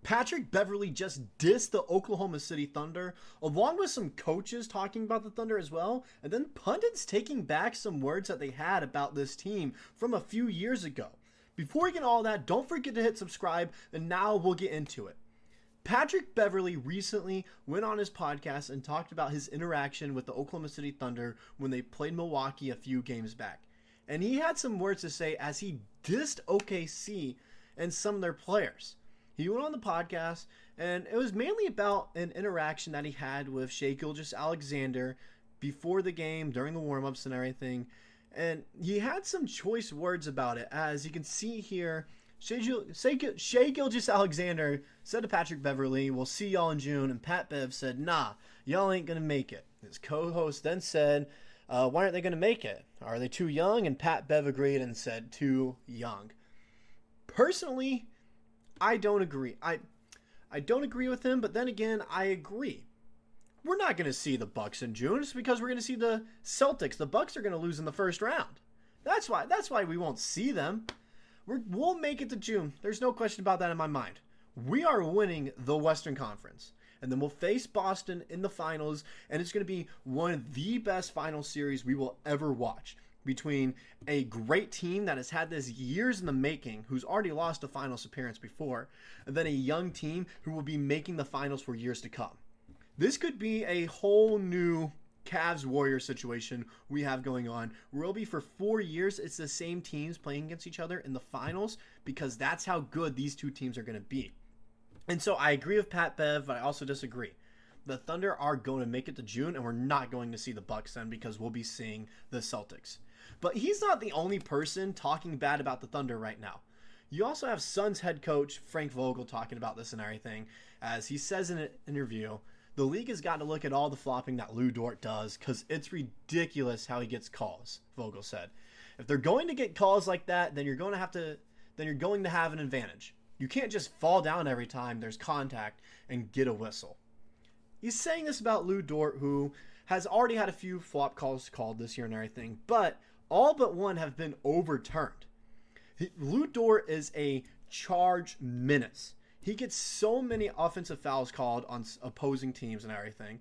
Patrick Beverly just dissed the Oklahoma City Thunder, along with some coaches talking about the Thunder as well, and then pundits taking back some words that they had about this team from a few years ago. Before we get all that, don't forget to hit subscribe, and now we'll get into it. Patrick Beverly recently went on his podcast and talked about his interaction with the Oklahoma City Thunder when they played Milwaukee a few games back. And he had some words to say as he dissed OKC and some of their players. He went on the podcast, and it was mainly about an interaction that he had with Shai Gilgeous-Alexander before the game, during the warm-ups and everything. And he had some choice words about it. As you can see here, Shai Gilgeous-Alexander said to Patrick Beverly, "We'll see y'all in June." And Pat Bev said, "Nah, y'all ain't going to make it." His co-host then said, "Why aren't they going to make it? Are they too young?" And Pat Bev agreed and said, "Too young." Personally, I don't agree. I don't agree with him, but then again, I agree. We're not going to see the Bucks in June. It's because we're going to see the Celtics. The Bucks are going to lose in the first round. That's why we won't see them. We'll make it to June. There's no question about that in my mind. We are winning the Western Conference. And then we'll face Boston in the finals, and it's going to be one of the best final series we will ever watch, between a great team that has had this years in the making, who's already lost a finals appearance before, and then a young team who will be making the finals for years to come. This could be a whole new Cavs-Warriors situation we have going on, where it'll be for 4 years, it's the same teams playing against each other in the finals, because that's how good these two teams are going to be. And so I agree with Pat Bev, but I also disagree. The Thunder are going to make it to June, and we're not going to see the Bucks then, because we'll be seeing the Celtics. But he's not the only person talking bad about the Thunder right now. You also have Suns head coach Frank Vogel talking about this and everything. As he says in an interview, the league has got to look at all the flopping that Lou Dort does, because it's ridiculous how he gets calls, Vogel said. If they're going to get calls like that, then you're going to have an advantage. You can't just fall down every time there's contact and get a whistle. He's saying this about Lou Dort, who has already had a few flop calls called this year and everything, but all but one have been overturned. Lou Dort is a charge menace. He gets so many offensive fouls called on opposing teams and everything,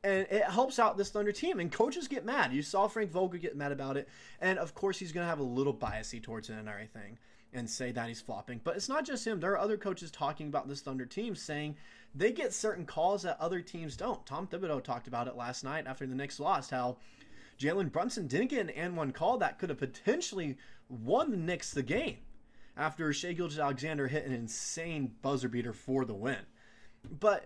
and it helps out this Thunder team, and coaches get mad. You saw Frank Vogel get mad about it, and of course he's going to have a little biasy towards it and everything and say that he's flopping. But it's not just him. There are other coaches talking about this Thunder team, saying they get certain calls that other teams don't. Tom Thibodeau talked about it last night after the Knicks lost, how Jalen Brunson didn't get an and-one call that could have potentially won the Knicks the game after Shai Gilgeous-Alexander hit an insane buzzer beater for the win. But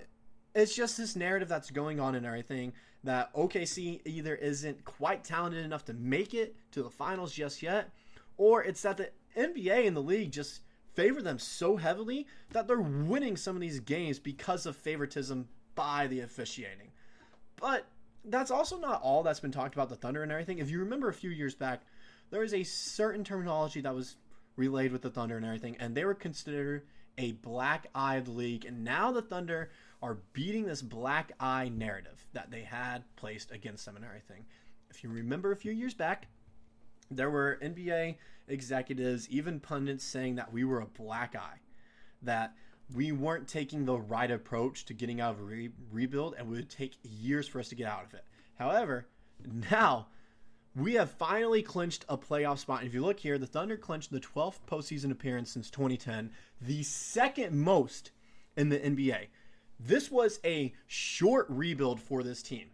it's just this narrative that's going on and everything, that OKC either isn't quite talented enough to make it to the finals just yet, or it's that the NBA and the league just favor them so heavily that they're winning some of these games because of favoritism by the officiating. But that's also not all that's been talked about the Thunder and everything. If you remember a few years back, there was a certain terminology that was relayed with the Thunder and everything, and they were considered a black-eyed league, and now the Thunder are beating this black eye narrative that they had placed against them and everything. If you remember a few years back, there were NBA executives, even pundits, saying that we were a black eye, that we weren't taking the right approach to getting out of a rebuild, and it would take years for us to get out of it. However, now we have finally clinched a playoff spot. And if you look here, the Thunder clinched the 12th postseason appearance since 2010, the second most in the NBA. This was a short rebuild for this team.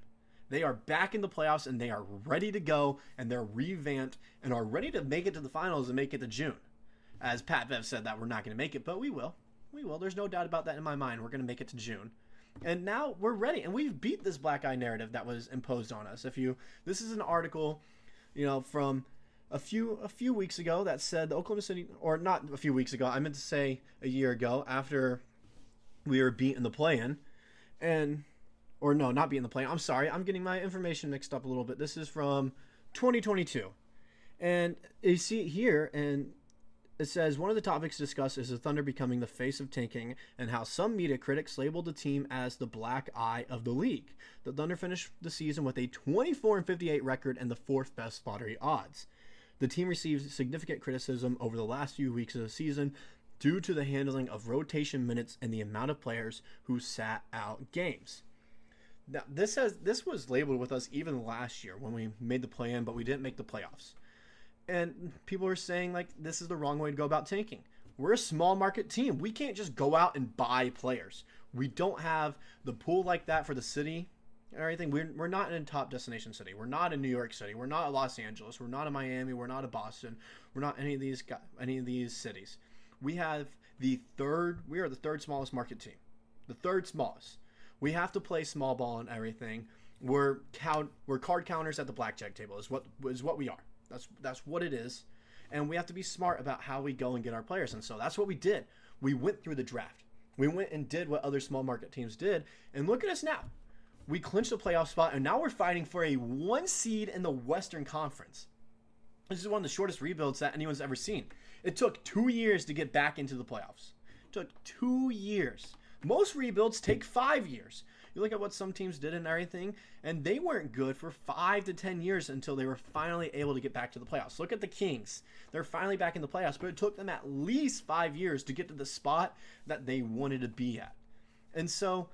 They are back in the playoffs, and they are ready to go, and they're revamped and are ready to make it to the finals and make it to June. As Pat Bev said that we're not going to make it, but we will. We will. There's no doubt about that in my mind. We're going to make it to June. And now we're ready, and we've beat this black eye narrative that was imposed on us. This is an article, from a few weeks ago that said the Oklahoma City, or not a few weeks ago, I meant to say a year ago, after we were beat in the play-in, not beat in the play-in. I'm sorry, I'm getting my information mixed up a little bit. This is from 2022, and you see it here, and it says, one of the topics discussed is the Thunder becoming the face of tanking and how some media critics labeled the team as the black eye of the league. The Thunder finished the season with a 24-58 record and the fourth best lottery odds. The team received significant criticism over the last few weeks of the season due to the handling of rotation minutes and the amount of players who sat out games. Now, this was labeled with us even last year when we made the play-in, but we didn't make the playoffs. And people are saying, like, this is the wrong way to go about tanking. We're a small market team. We can't just go out and buy players. We don't have the pool like that for the city and everything. We're not in a top destination city. We're not in New York City. We're not in Los Angeles. We're not in Miami. We're not in Boston. We're not any of these cities. We are the third smallest market team. The third smallest. We have to play small ball and everything. We're card counters at the blackjack table is what we are. That's what it is. And we have to be smart about how we go and get our players. And so that's what we did. We went through the draft. We went and did what other small market teams did. And look at us now. We clinched the playoff spot, and now we're fighting for a 1 seed in the Western Conference. This is one of the shortest rebuilds that anyone's ever seen. It took 2 years to get back into the playoffs. It took 2 years. Most rebuilds take 5 years. You look at what some teams did and everything, and they weren't good for 5 to 10 years until they were finally able to get back to the playoffs. Look at the Kings. They're finally back in the playoffs, but it took them at least 5 years to get to the spot that they wanted to be at. And so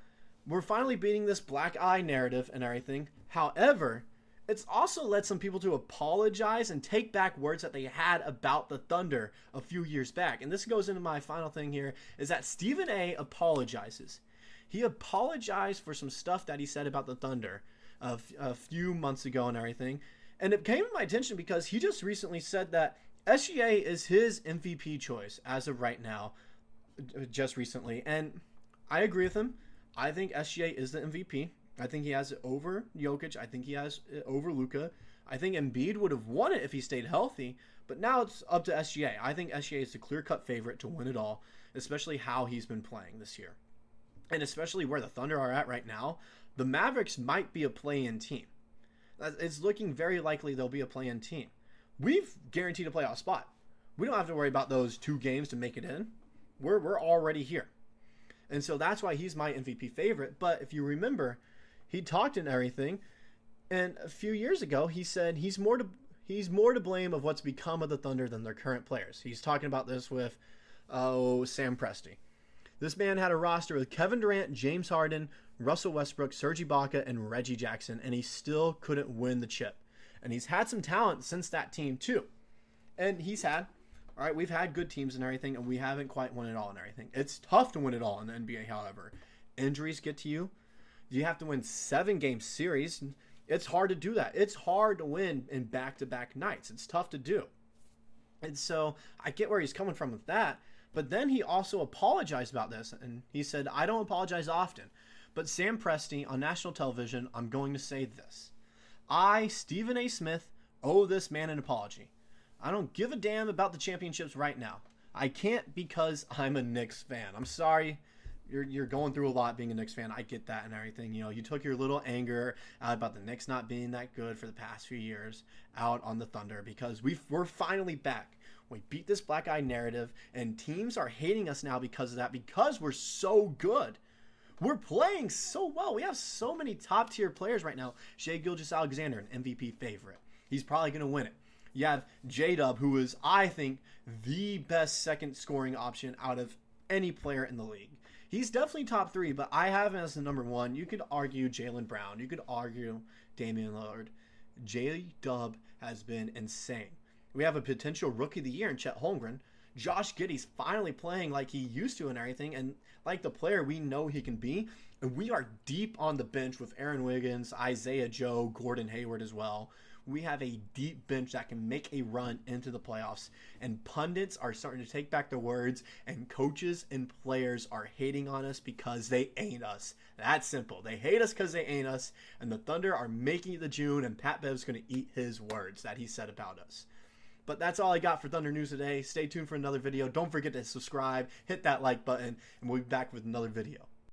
we're finally beating this black eye narrative and everything. However, it's also led some people to apologize and take back words that they had about the Thunder a few years back. And this goes into my final thing here, is that Stephen A. apologizes. He apologized for some stuff that he said about the Thunder a few months ago and everything. And it came to my attention because he just recently said that SGA is his MVP choice as of right now, just recently. And I agree with him. I think SGA is the MVP. I think he has it over Jokic. I think he has it over Luka. I think Embiid would have won it if he stayed healthy. But now it's up to SGA. I think SGA is the clear-cut favorite to win it all, especially how he's been playing this year. And especially where the Thunder are at right now, the Mavericks might be a play-in team. It's looking very likely they'll be a play-in team. We've guaranteed a playoff spot. We don't have to worry about those 2 games to make it in. We're already here. And so that's why he's my MVP favorite. But if you remember, he talked and everything, and a few years ago he said he's more to blame of what's become of the Thunder than their current players. He's talking about this with Sam Presti. This man had a roster with Kevin Durant, James Harden, Russell Westbrook, Serge Ibaka, and Reggie Jackson, and he still couldn't win the chip. And he's had some talent since that team too. And we've had good teams and everything, and we haven't quite won it all and everything. It's tough to win it all in the NBA, however. Injuries get to you. You have to win 7-game series. It's hard to do that. It's hard to win in back-to-back nights. It's tough to do. And so I get where he's coming from with that. But then he also apologized about this, and he said, I don't apologize often. But Sam Presti, on national television, I'm going to say this. I, Stephen A. Smith, owe this man an apology. I don't give a damn about the championships right now. I can't because I'm a Knicks fan. I'm sorry. You're going through a lot being a Knicks fan. I get that and everything. You know, you took your little anger out about the Knicks not being that good for the past few years out on the Thunder because we're finally back. We beat this black eye narrative, and teams are hating us now because of that, because we're so good. We're playing so well. We have so many top-tier players right now. Shai Gilgeous-Alexander, an MVP favorite. He's probably going to win it. You have J-Dub, who is, I think, the best second scoring option out of any player in the league. He's definitely top 3, but I have him as the number 1. You could argue Jaylen Brown. You could argue Damian Lillard. J-Dub has been insane. We have a potential Rookie of the Year in Chet Holmgren. Josh Giddey's finally playing like he used to and everything, and like the player we know he can be. And we are deep on the bench with Aaron Wiggins, Isaiah Joe, Gordon Hayward as well. We have a deep bench that can make a run into the playoffs. And pundits are starting to take back their words, and coaches and players are hating on us because they ain't us. That's simple. They hate us because they ain't us, and the Thunder are making it to June, and Pat Bev's going to eat his words that he said about us. But that's all I got for Thunder News today. Stay tuned for another video. Don't forget to subscribe, hit that like button, and we'll be back with another video.